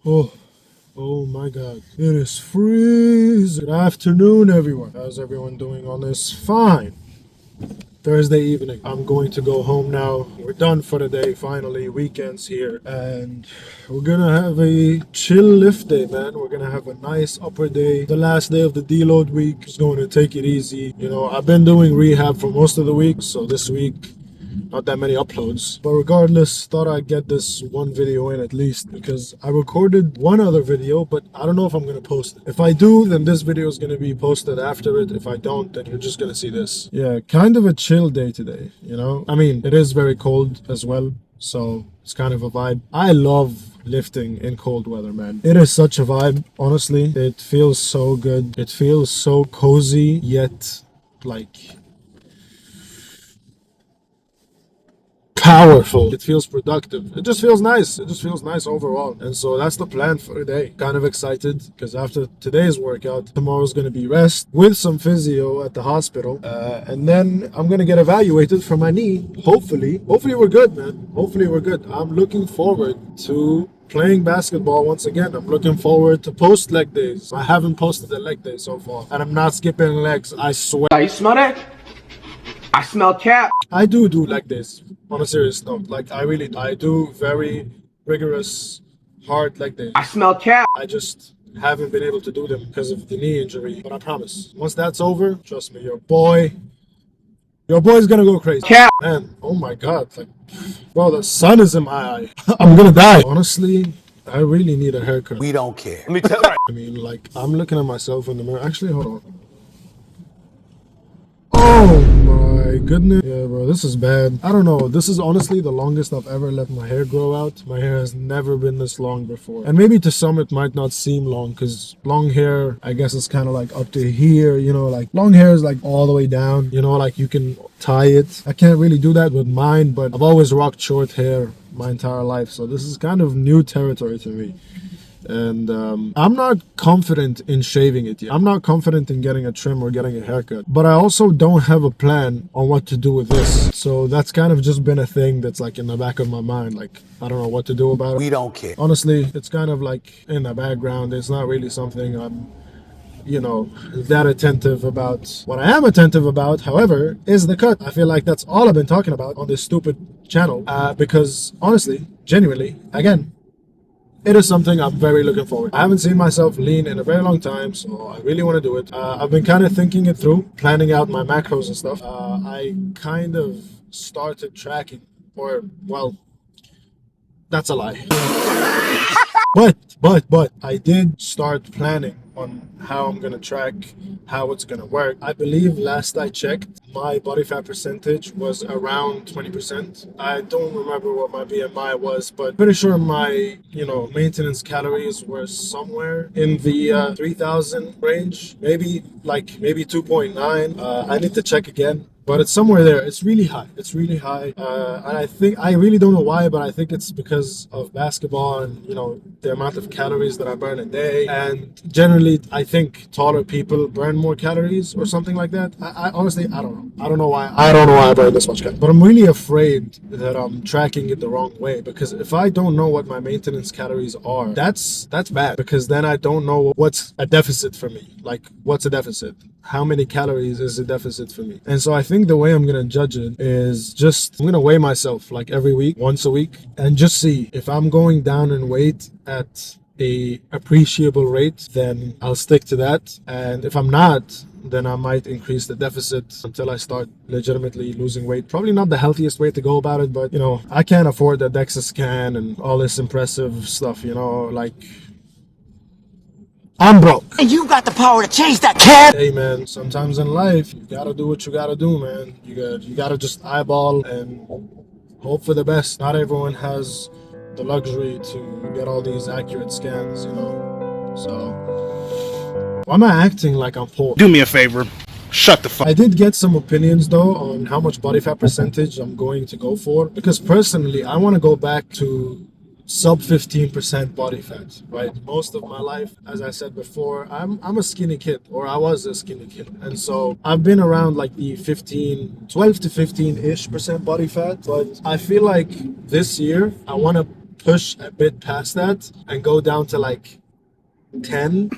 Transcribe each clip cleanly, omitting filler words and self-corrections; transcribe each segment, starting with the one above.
Oh, oh my God. It is freezing. Good afternoon, everyone. How's everyone doing on this fine Thursday evening? I'm going to go home now. We're done for the day, finally. Weekend's here. And we're gonna have a chill lift day, man. We're gonna have a nice upper day. The last day of the deload week. Just going to take it easy. You know, I've been doing rehab for most of the week, so this week not that many uploads, but regardless, thought I'd get this one video in at least, because I recorded one other video, but I don't know if I'm gonna post it. If I do, then this video is gonna be posted after it. If I don't, then you're just gonna see this. Yeah, kind of a chill day today, you know? I mean, it is very cold as well, so it's kind of a vibe. I love lifting in cold weather, man. It is such a vibe, honestly. It feels so good. It feels so cozy, yet like powerful. It feels productive. It just feels nice. It just feels nice overall. And so that's the plan for today. Kind of excited because after today's workout, tomorrow's going to be rest with some physio at the hospital. And then I'm going to get evaluated for my knee. Hopefully we're good, man. Hopefully we're good. I'm looking forward to playing basketball once again. I'm looking forward to post leg days. I haven't posted a leg day so far. And I'm not skipping legs, I swear. You smell that? I smell cap. I do like this on a serious note. Like I do very rigorous, hard like this. I smell cap. I just haven't been able to do them because of the knee injury. But I promise, once that's over, trust me, your boy's gonna go crazy. Cap. Man, oh my God, like, bro, the sun is in my eye. I'm gonna die. Honestly, I really need a haircut. We don't care. Let me tell you. I mean, like, I'm looking at myself in the mirror. Actually, hold on. Oh my goodness. Yeah, bro, this is bad. I don't know. This is honestly the longest I've ever let my hair grow out. My hair has never been this long before. And maybe to some it might not seem long because long hair, I guess, is kind of like up to here, you know, like long hair is like all the way down, you know, like you can tie it. I can't really do that with mine, but I've always rocked short hair my entire life. So this is kind of new territory to me. And I'm not confident in shaving it yet. I'm not confident in getting a trim or getting a haircut. But I also don't have a plan on what to do with this. So that's kind of just been a thing that's like in the back of my mind. Like, I don't know what to do about it. We don't care. Honestly, it's kind of like in the background. It's not really something I'm, you know, that attentive about. What I am attentive about, however, is the cut. I feel like that's all I've been talking about on this stupid channel. Because honestly, genuinely, again, it is something I'm very looking forward to. I haven't seen myself lean in a very long time, so I really want to do it. I've been kind of thinking it through, planning out my macros and stuff. I kind of started tracking, or, well, that's a lie. But I did start planning on how I'm gonna track, how it's gonna work. I believe last I checked, my body fat percentage was around 20%. I don't remember what my BMI was, but pretty sure my, you know, maintenance calories were somewhere in the 3,000 range, maybe 2.9. I need to check again. But it's somewhere there. It's really high. It's really high. And I really don't know why, but I think it's because of basketball and, you know, the amount of calories that I burn a day. And generally, I think taller people burn more calories or something like that. I honestly, I don't know. I don't know why I burn this much calories. But I'm really afraid that I'm tracking it the wrong way, because if I don't know what my maintenance calories are, that's bad, because then I don't know what's a deficit for me. Like, what's a deficit? How many calories is a deficit for me? And so I think the way I'm going to judge it is I'm going to weigh myself like every week, once a week, and just see if I'm going down in weight at a appreciable rate, then I'll stick to that. And if I'm not, then I might increase the deficit until I start legitimately losing weight. Probably not the healthiest way to go about it, but, you know, I can't afford the DEXA scan and all this impressive stuff, you know, like, I'm broke. And you got the power to change that, cat. Hey man, sometimes in life, you gotta do what you gotta do, man. You gotta just eyeball and hope for the best. Not everyone has the luxury to get all these accurate scans, you know? So, why am I acting like I'm poor? Do me a favor. Shut the fuck. I did get some opinions though on how much body fat percentage I'm going to go for, because personally, I want to go back to sub 15% body fat, right? Most of my life, as I said before, I'm a skinny kid, or I was a skinny kid. And so I've been around like the 12 to 15-ish% body fat. But I feel like this year, I want to push a bit past that and go down to like 10.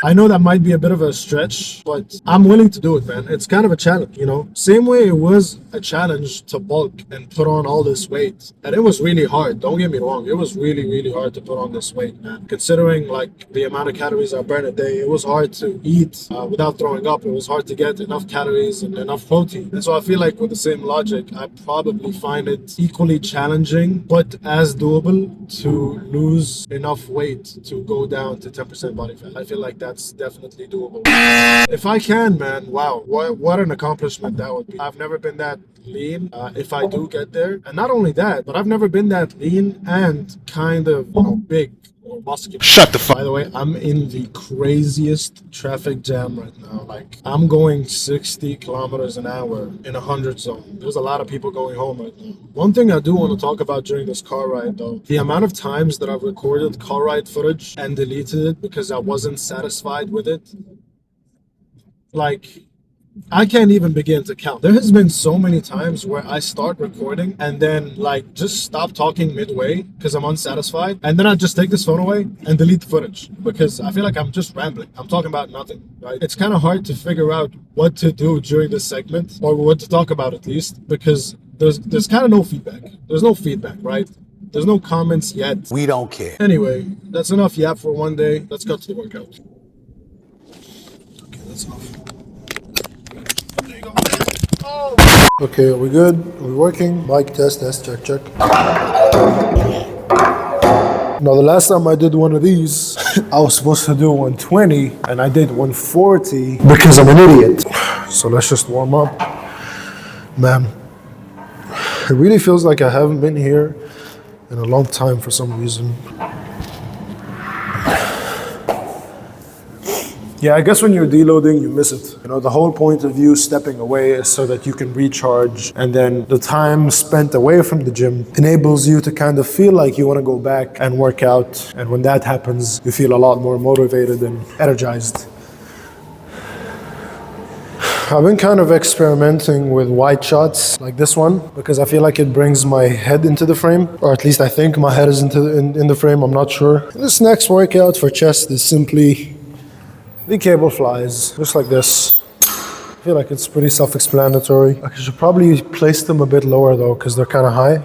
I know that might be a bit of a stretch, but I'm willing to do it, man. It's kind of a challenge, you know? Same way it was a challenge to bulk and put on all this weight. And it was really hard. Don't get me wrong. It was really, really hard to put on this weight, man. Considering like the amount of calories I burn a day, it was hard to eat without throwing up. It was hard to get enough calories and enough protein. And so I feel like with the same logic, I probably find it equally challenging, but as doable to lose enough weight to go down to 10% body fat. I feel like that's definitely doable. If I can, man, wow, what an accomplishment that would be. I've never been that lean if I do get there. And not only that, but I've never been that lean and kind of, you know, big or muscular. Shut the fuck. By the way, I'm in the craziest traffic jam right now. Like, I'm going 60 kilometers an hour in a 100 zone. There's a lot of people going home right now. One thing I do want to talk about during this car ride, though, the amount of times that I've recorded car ride footage and deleted it because I wasn't satisfied with it. Like, I can't even begin to count. There has been so many times where I start recording and then like just stop talking midway because I'm unsatisfied, and then I just take this phone away and delete the footage because I feel like I'm just rambling. I'm talking about nothing, right? It's kind of hard to figure out what to do during this segment, or what to talk about at least, because there's kind of no feedback. There's no feedback, right? There's no comments yet. We don't care. Anyway, that's enough yap for one day. Let's go to the workout. Okay, that's enough. Okay, are we good? Are we working? Mic test, check. Now, the last time I did one of these, I was supposed to do 120, and I did 140 because I'm an idiot. So let's just warm up. Man, it really feels like I haven't been here in a long time for some reason. Yeah, I guess when you're deloading, you miss it. You know, the whole point of you stepping away is so that you can recharge, and then the time spent away from the gym enables you to kind of feel like you want to go back and work out. And when that happens, you feel a lot more motivated and energized. I've been kind of experimenting with wide shots like this one because I feel like it brings my head into the frame, or at least I think my head is in the frame, I'm not sure. This next workout for chest is simply the cable flies, just like this. I feel like it's pretty self-explanatory. I should probably place them a bit lower though, because they're kind of high.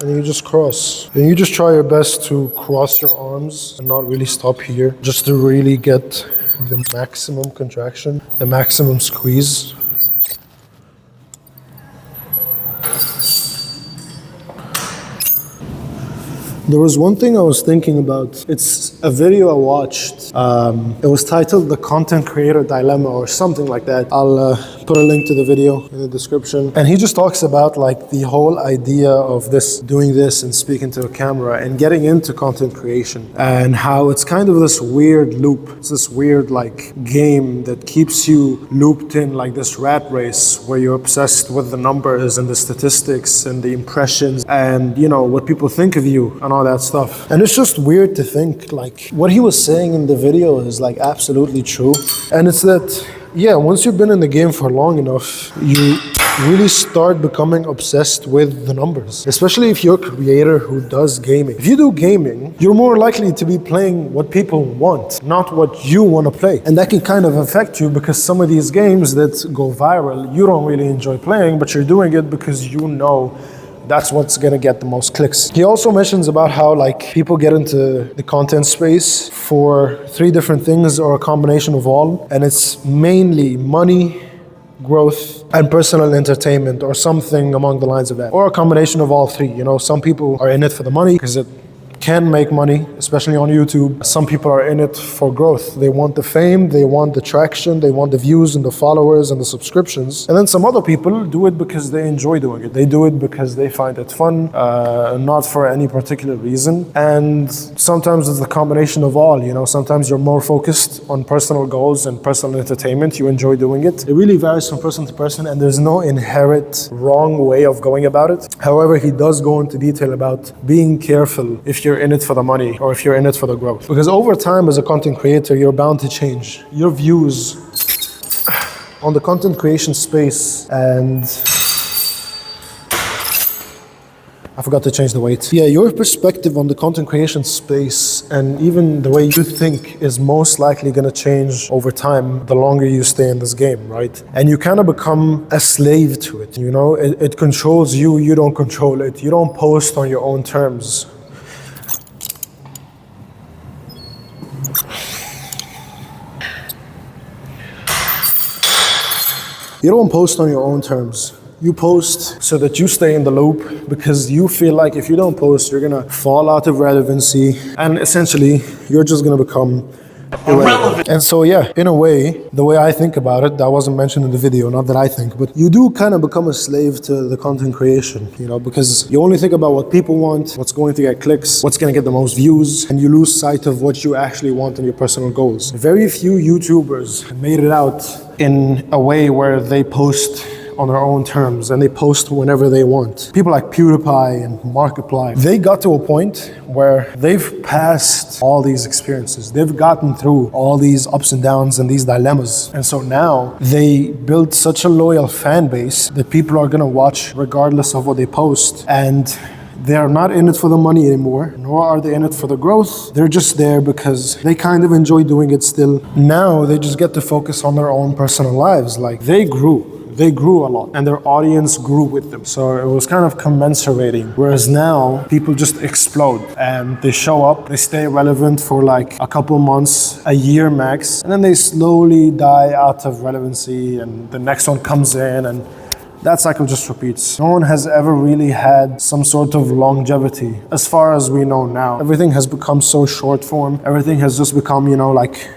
And you just cross. And you just try your best to cross your arms and not really stop here, just to really get the maximum contraction, the maximum squeeze. There was one thing I was thinking about. It's a video I watched. It was titled The Content Creator Dilemma or something like that. I'll put a link to the video in the description. And he just talks about like the whole idea of doing this and speaking to a camera and getting into content creation, and how it's kind of this weird loop. It's this weird like game that keeps you looped in like this rat race where you're obsessed with the numbers and the statistics and the impressions and, you know, what people think of you and all that stuff. And it's just weird to think like what he was saying in the video is like absolutely true. And it's that, yeah, once you've been in the game for long enough, you really start becoming obsessed with the numbers, especially if you're a creator who does gaming. If you do gaming, you're more likely to be playing what people want, not what you want to play. And that can kind of affect you because some of these games that go viral, you don't really enjoy playing, but you're doing it because you know that's what's gonna get the most clicks. He also mentions about how like people get into the content space for 3 different things or a combination of all, and it's mainly money, growth, and personal entertainment, or something along the lines of that, or a combination of all 3. You know, some people are in it for the money because it can make money, especially on YouTube. Some people are in it for growth. They want the fame, they want the traction, they want the views and the followers and the subscriptions. And then some other people do it because they enjoy doing it. They do it because they find it fun, not for any particular reason. And sometimes it's a combination of all, you know. Sometimes you're more focused on personal goals and personal entertainment. You enjoy doing it. It really varies from person to person, and there's no inherent wrong way of going about it. However, he does go into detail about being careful if you're in it for the money or if you're in it for the growth. Because over time as a content creator, you're bound to change. Your views on the content creation space and I forgot to change the weight. Yeah, your perspective on the content creation space and even the way you think is most likely going to change over time the longer you stay in this game, right? And you kind of become a slave to it, you know? It controls you, you don't control it. You don't post on your own terms. You don't post on your own terms. You post so that you stay in the loop because you feel like if you don't post, you're gonna fall out of relevancy and essentially you're just gonna become irrelevant. And so yeah, in a way, the way I think about it, that wasn't mentioned in the video, not that I think, but you do kind of become a slave to the content creation, you know, because you only think about what people want, what's going to get clicks, what's gonna get the most views, and you lose sight of what you actually want and your personal goals. Very few YouTubers made it out in a way where they post on their own terms and they post whenever they want. People like PewDiePie and Markiplier, they got to a point where they've passed all these experiences. They've gotten through all these ups and downs and these dilemmas. And so now they build such a loyal fan base that people are gonna watch regardless of what they post. And they're not in it for the money anymore, nor are they in it for the growth. They're just there because they kind of enjoy doing it still. Now they just get to focus on their own personal lives. Like they grew a lot and their audience grew with them. So it was kind of commensurating. Whereas now people just explode and they show up, they stay relevant for like a couple months, a year max, and then they slowly die out of relevancy and the next one comes in and that cycle just repeats. No one has ever really had some sort of longevity as far as we know now. Everything has become so short form. Everything has just become, you know, like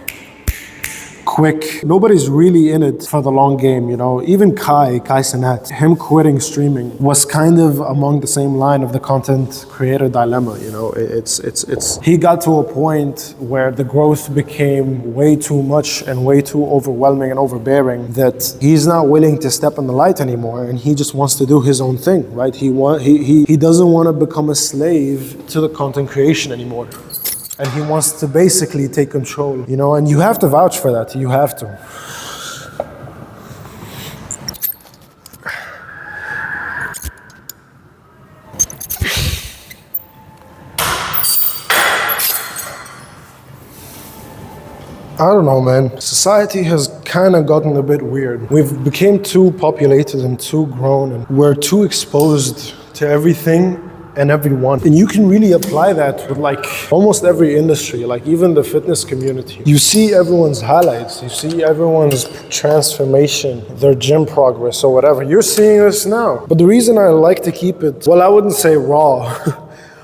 quick. Nobody's really in it for the long game, you know. Even Kai Cenat, him quitting streaming was kind of among the same line of the content creator dilemma, you know. He got to a point where the growth became way too much and way too overwhelming and overbearing that he's not willing to step in the light anymore and he just wants to do his own thing, right? He doesn't want to become a slave to the content creation anymore. And he wants to basically take control, you know, and you have to vouch for that. You have to. I don't know, man. Society has kind of gotten a bit weird. We've become too populated and too grown, and we're too exposed to everything and everyone. And you can really apply that with like almost every industry, like even the fitness community. You see everyone's highlights, you see everyone's transformation, their gym progress or whatever. You're seeing this now. But the reason I like to keep it, well, I wouldn't say raw,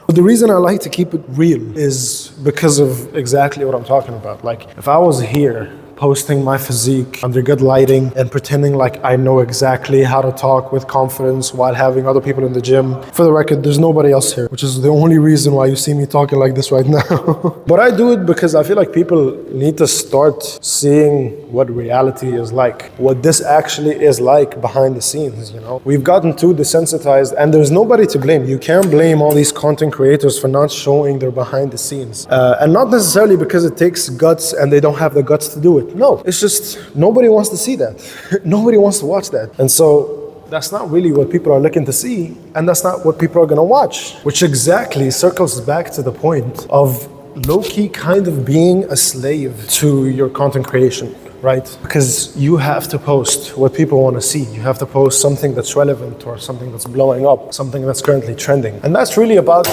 but the reason I like to keep it real is because of exactly what I'm talking about. Like if I was here posting my physique under good lighting and pretending like I know exactly how to talk with confidence while having other people in the gym. For the record, there's nobody else here, which is the only reason why you see me talking like this right now. But I do it because I feel like people need to start seeing what reality is like, what this actually is like behind the scenes, you know? We've gotten too desensitized and there's nobody to blame. You can't blame all these content creators for not showing their behind the scenes. And not necessarily because it takes guts and they don't have the guts to do it. No, it's just nobody wants to see that. Nobody wants to watch that. And so that's not really what people are looking to see, and that's not what people are gonna watch, which exactly circles back to the point of low-key kind of being a slave to your content creation, right? Because you have to post what people want to see. You have to post something that's relevant or something that's blowing up, something that's currently trending. And that's really about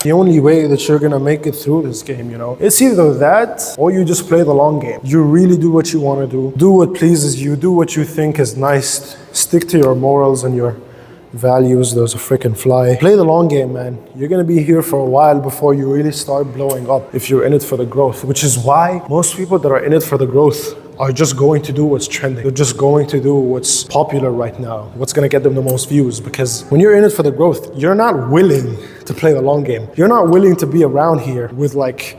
the only way that you're gonna make it through this game, you know? It's either that or you just play the long game. You really do what you wanna do what pleases you, do what you think is nice, stick to your morals and your values. There's a freaking fly. Play the long game, man. You're gonna be here for a while before you really start blowing up if you're in it for the growth, which is why most people that are in it for the growth are just going to do what's trending. They're just going to do what's popular right now, what's gonna get them the most views. Because when you're in it for the growth, you're not willing to play the long game. You're not willing to be around here with like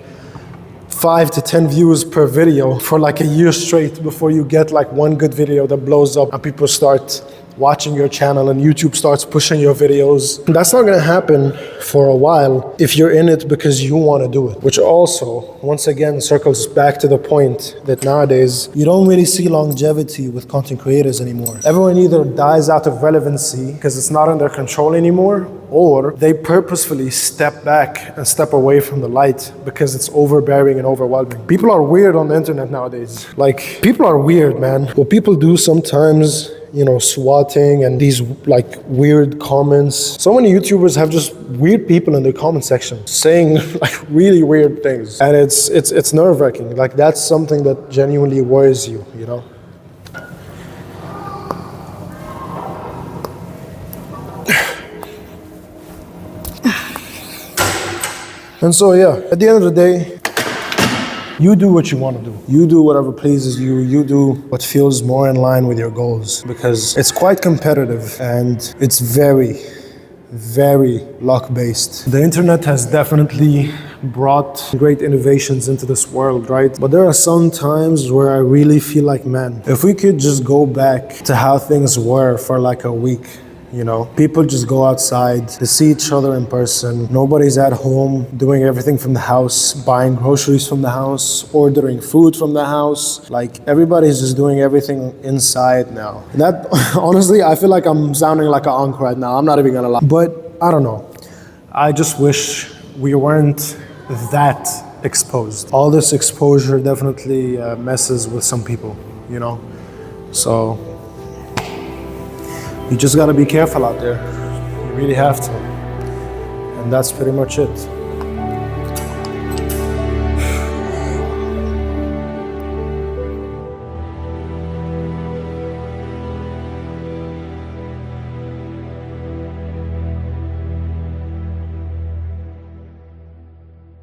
5 to 10 views per video for like a year straight before you get like one good video that blows up and people start watching your channel and YouTube starts pushing your videos. That's not gonna happen for a while if you're in it because you want to do it. Which also, once again, circles back to the point that nowadays you don't really see longevity with content creators anymore. Everyone either dies out of relevancy because it's not under control anymore, or they purposefully step back and step away from the light because it's overbearing and overwhelming. People are weird on the internet nowadays. Like, people are weird, man. What people do sometimes, you know, swatting and these like weird comments. So many YouTubers have just weird people in the comment section saying like really weird things. And it's nerve-wracking. Like, that's something that genuinely worries you, you know? And so, yeah, at the end of the day, you do what you want to do. You do whatever pleases you. You do what feels more in line with your goals, because it's quite competitive and it's very, very luck-based. The internet has definitely brought great innovations into this world, right? But there are some times where I really feel like, man, if we could just go back to how things were for like a week. You know, people just go outside to see each other in person. Nobody's at home doing everything from the house, buying groceries from the house, ordering food from the house. Like, everybody's just doing everything inside now. And that, honestly, I feel like I'm sounding like an unk right now. I'm not even gonna lie. But I don't know. I just wish we weren't that exposed. All this exposure definitely messes with some people, you know? So, you just gotta be careful out there. You really have to. And that's pretty much it.